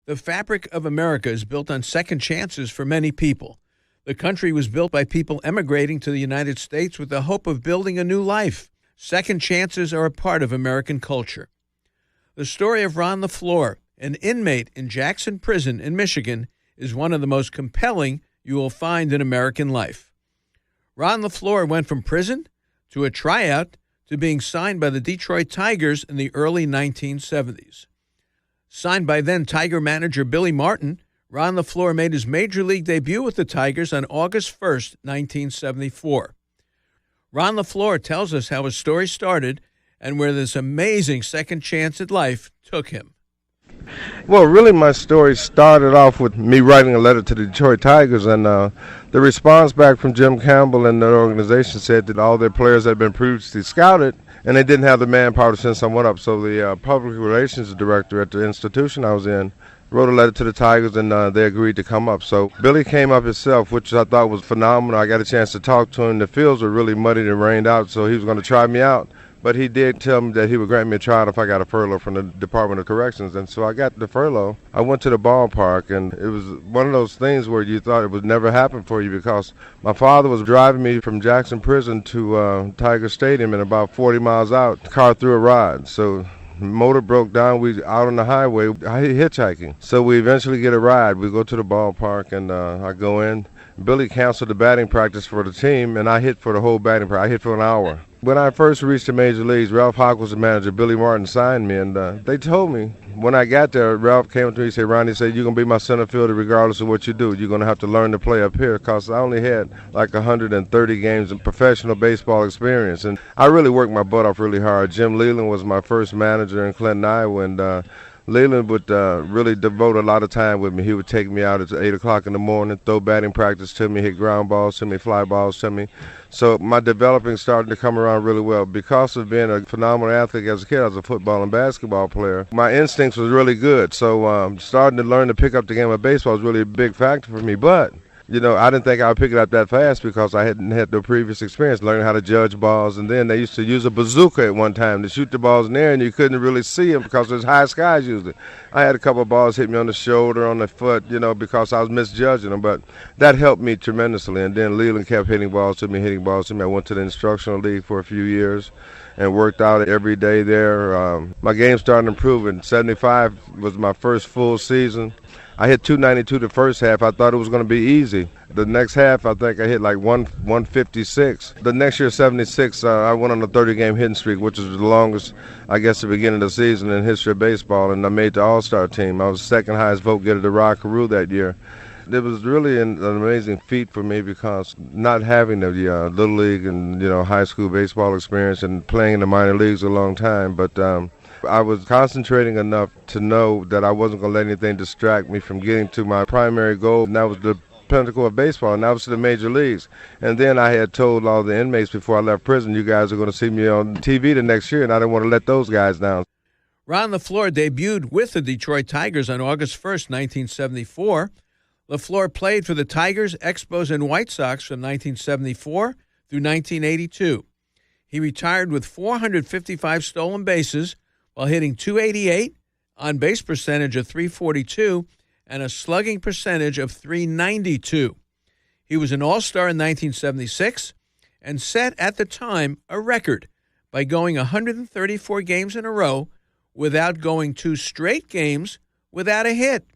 The fabric of America is built on second chances for many people. The country was built by people emigrating to the United States with the hope of building a new life. Second chances are a part of American culture. The story of Ron LeFlore, an inmate in Jackson Prison in Michigan, is one of the most compelling you will find in American life. Ron LeFlore went from prison to a tryout to being signed by the Detroit Tigers in the early 1970s. Signed by then Tiger manager Billy Martin, Ron LeFlore made his major league debut with the Tigers on August 1st, 1974. Ron LeFlore tells us how his story started and where this amazing second chance at life took him. Well, really, my story started off with me writing a letter to the Detroit Tigers, and the response back from Jim Campbell and their organization said that all their players had been previously scouted, and they didn't have the manpower to send someone up. So the public relations director at the institution I was in wrote a letter to the Tigers, and they agreed to come up. So Billy came up himself, which I thought was phenomenal. I got a chance to talk to him. The fields were really muddied and rained out, so he was going to try me out. But he did tell me that he would grant me a tryout if I got a furlough from the Department of Corrections. And so I got the furlough. I went to the ballpark, and it was one of those things where you thought it would never happen for you, because my father was driving me from Jackson Prison to Tiger Stadium, and about 40 miles out, the car threw a rod. So the motor broke down. We out on the highway, hitchhiking. So we eventually get a ride. We go to the ballpark, and I go in. Billy canceled the batting practice for the team, and I hit for the whole batting practice. I hit for an hour. When I first reached the major leagues, Ralph Hawk was the manager. Billy Martin signed me, and they told me when I got there, Ralph came up to me and said, "Ronnie, said, you're going to be my center fielder regardless of what you do. You're going to have to learn to play up here," because I only had like 130 games of professional baseball experience, and I really worked my butt off really hard. Jim Leland was my first manager in Clinton, Iowa, and Leland would really devote a lot of time with me. He would take me out at 8 o'clock in the morning, throw batting practice to me, hit ground balls to me, fly balls to me. So my developing started to come around really well. Because of being a phenomenal athlete as a kid, I was a football and basketball player. My instincts was really good. So starting to learn to pick up the game of baseball was really a big factor for me. But you know, I didn't think I would pick it up that fast because I hadn't had the previous experience learning how to judge balls. And then they used to use a bazooka at one time to shoot the balls in the air, and you couldn't really see them because there's high skies usually. I had a couple of balls hit me on the shoulder, on the foot, you know, because I was misjudging them. But that helped me tremendously. And then Leland kept hitting balls to me. I went to the instructional league for a few years and worked out every day there. My game started improving. 75 was my first full season. I hit 292 the first half. I thought it was going to be easy. The next half, I think I hit like 156. The next year, 76, I went on a 30-game hitting streak, which is the longest, I guess, the beginning of the season in history of baseball, and I made the All-Star team. I was the second highest vote getter to Rod Carew that year. It was really an amazing feat for me because not having the Little League and, you know, high school baseball experience and playing in the minor leagues a long time, but I was concentrating enough to know that I wasn't going to let anything distract me from getting to my primary goal, and that was the pinnacle of baseball, and that was to the major leagues. And then I had told all the inmates before I left prison, you guys are going to see me on TV the next year, and I didn't want to let those guys down. Ron LeFlore debuted with the Detroit Tigers on August 1st, 1974. LeFlore played for the Tigers, Expos, and White Sox from 1974 through 1982. He retired with 455 stolen bases while hitting .288, on-base percentage of .342, and a slugging percentage of .392. He was an All-Star in 1976 and set at the time a record by going 134 games in a row without going 2 straight games without a hit.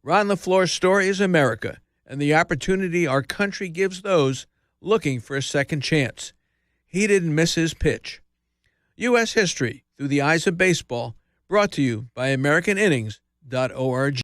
Ron LeFlore's story is America and the opportunity our country gives those looking for a second chance. He didn't miss his pitch. U.S. History Through the Eyes of Baseball, brought to you by AmericanInnings.org.